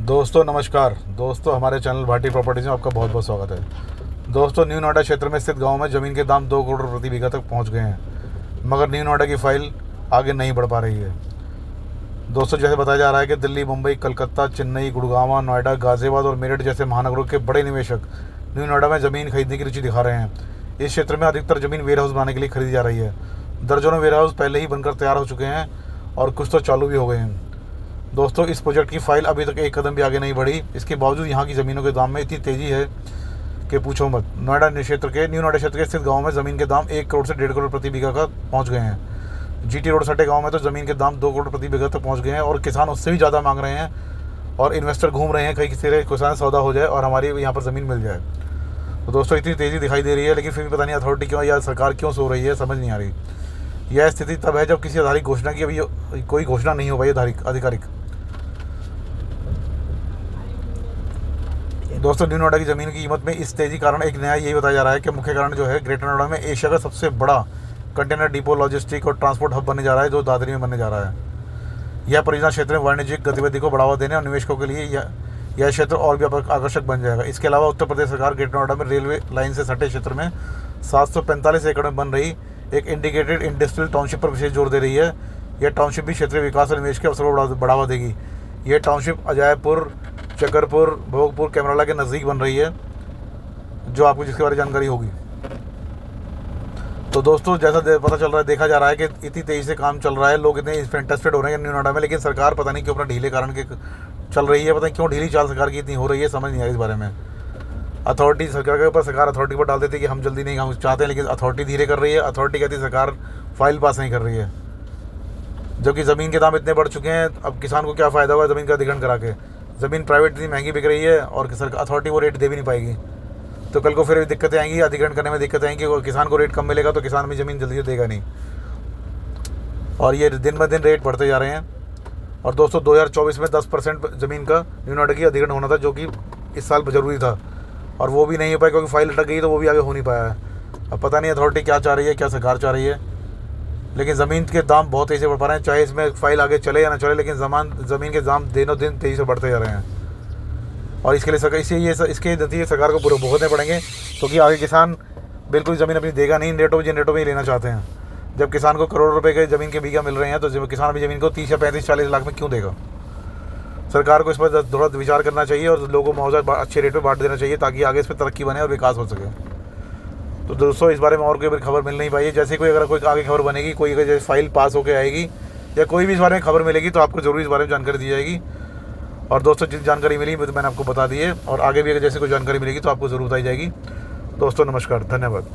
दोस्तों नमस्कार। दोस्तों हमारे चैनल भाटी प्रॉपर्टीज में आपका बहुत बहुत स्वागत है। दोस्तों न्यू नोएडा क्षेत्र में स्थित गांव में ज़मीन के दाम 2 करोड़ प्रति बीघा तक पहुंच गए हैं, मगर न्यू नोएडा की फाइल आगे नहीं बढ़ पा रही है। दोस्तों जैसे बताया जा रहा है कि दिल्ली, मुंबई, कलकत्ता, चेन्नई, गुड़गांव, नोएडा, गाज़ियाबाद और मेरठ जैसे महानगरों के बड़े निवेशक न्यू नोएडा में ज़मीन खरीदने की रुचि दिखा रहे हैं। इस क्षेत्र में अधिकतर ज़मीन वेयर हाउस बनाने के लिए खरीदी जा रही है। दर्जनों वेयर हाउस पहले ही बनकर तैयार हो चुके हैं और कुछ तो चालू भी हो गए हैं। दोस्तों इस प्रोजेक्ट की फाइल अभी तक एक कदम भी आगे नहीं बढ़ी। इसके बावजूद यहाँ की ज़मीनों के दाम में इतनी तेज़ी है कि पूछो मत। न्यू नोएडा क्षेत्र के स्थित गाँव में ज़मीन के दाम 1 करोड़ से 1.5 करोड़ प्रति बीघा का पहुँच गए हैं। जीटी रोड सटे गाँव में तो ज़मीन के दाम 2 करोड़ प्रति बीघा तक पहुँच गए हैं और किसान उससे भी ज़्यादा मांग रहे हैं और इन्वेस्टर घूम रहे हैं कहीं किसी किसान सौदा हो जाए और हमारी यहाँ पर ज़मीन मिल जाए। तो दोस्तों इतनी तेज़ी दिखाई दे रही है, लेकिन फिर भी पता नहीं अथॉरिटी क्यों या सरकार क्यों सो रही है, समझ नहीं आ रही। यह स्थिति तब है जब किसी आधारिक घोषणा की अभी कोई घोषणा नहीं हो पाई आधिकारिक। दोस्तों न्यू नोएडा की ज़मीन की कीमत में इस तेज़ी कारण एक नया यही बताया जा रहा है कि मुख्य कारण जो है ग्रेटर नोएडा में एशिया का सबसे बड़ा कंटेनर डिपो, लॉजिस्टिक और ट्रांसपोर्ट हब बनने जा रहा है, जो दादरी में बनने जा रहा है। यह परियोजना क्षेत्र में वाणिज्यिक गतिविधि को बढ़ावा देने और निवेशकों के लिए यह क्षेत्र और भी आकर्षक बन जाएगा। इसके अलावा उत्तर प्रदेश सरकार ग्रेटर नोएडा में रेलवे लाइन से सटे क्षेत्र में 745 एकड़ में बन रही एक इंटीग्रेटेड इंडस्ट्रियल टाउनशिप पर विशेष जोर दे रही है। यह टाउनशिप भी क्षेत्रीय विकास और निवेश के अवसर को बढ़ावा देगी। यह टाउनशिप अजयपुर, चकरपुर, भोगपुर, कैमराला के नज़दीक बन रही है, जो आपको जिसके बारे में जानकारी होगी। तो दोस्तों जैसा पता चल रहा है, देखा जा रहा है कि इतनी तेज़ी से काम चल रहा है, लोग इतने इस पर इंटरेस्टेड हो रहे हैं न्यू नोएडा में, लेकिन सरकार पता नहीं क्यों अपना ढीले कारण के चल रही है। पता नहीं क्यों ढीली चाल सरकार की इतनी हो रही है, समझ नहीं आ रही इस बारे में। अथॉरिटी सरकार के ऊपर सरकार अथॉरिटी पर डाल देती है कि हम जल्दी नहीं हम चाहते हैं, लेकिन अथॉरिटी धीरे कर रही है। अथॉरिटी कहती है सरकार फाइल पास नहीं कर रही है, जबकि ज़मीन के दाम इतने बढ़ चुके हैं। अब किसान को क्या फ़ायदा होगा ज़मीन का अधिग्रहण करा के? ज़मीन प्राइवेट इतनी महंगी बिक रही है और सरकार अथॉरिटी वो रेट दे भी नहीं पाएगी, तो कल को फिर दिक्कतें आएंगी, अधिग्रहण करने में दिक्कतें आएंगी और किसान को रेट कम मिलेगा तो किसान भी ज़मीन जल्दी से देगा नहीं, और ये दिन ब दिन रेट बढ़ते जा रहे हैं। और दोस्तों 2024 में 10% ज़मीन का न्यू नोएडा की अधिग्रहण होना था, जो कि इस साल ज़रूरी था, और वो भी नहीं हो पाया क्योंकि फाइल अटक गई, तो वो भी आगे हो नहीं पाया है। अब पता नहीं अथॉरिटी क्या चाह रही है, क्या सरकार चाह रही है, लेकिन ज़मीन के दाम बहुत तेज़ी से बढ़ पा रहे हैं। चाहे इसमें फाइल आगे चले या ना चले, लेकिन ज़मीन के दाम दिनों दिन तेज़ी से बढ़ते जा रहे हैं। और इसके लिए इसके नतीजे सरकार को पूरे भुगतने पड़ेंगे, क्योंकि आगे किसान बिल्कुल ज़मीन अपनी देगा नहीं। जनरेटों में ही लेना चाहते हैं। जब किसान को करोड़ों रुपए के ज़मीन के बीघा मिल रहे हैं, तो किसान अपनी ज़मीन को 30 या 35-40 लाख में क्यों देगा? सरकार को इस पर थोड़ा विचार करना चाहिए और लोगों को मुआवजा अच्छे रेट पर बांट देना चाहिए, ताकि आगे इस पर तरक्की बने और विकास हो सके। तो दोस्तों इस बारे में और कोई खबर मिल नहीं पाई है। जैसे अगर कोई आगे खबर बनेगी, कोई अगर जैसे फाइल पास होकर आएगी या कोई भी इस बारे में खबर मिलेगी, तो आपको ज़रूर इस बारे में जानकारी दी जाएगी। और दोस्तों जिस जानकारी मिली तो मैंने आपको बता दी है, और आगे भी अगर जैसे कोई जानकारी मिलेगी तो आपको ज़रूर बताई जाएगी। दोस्तों नमस्कार, धन्यवाद।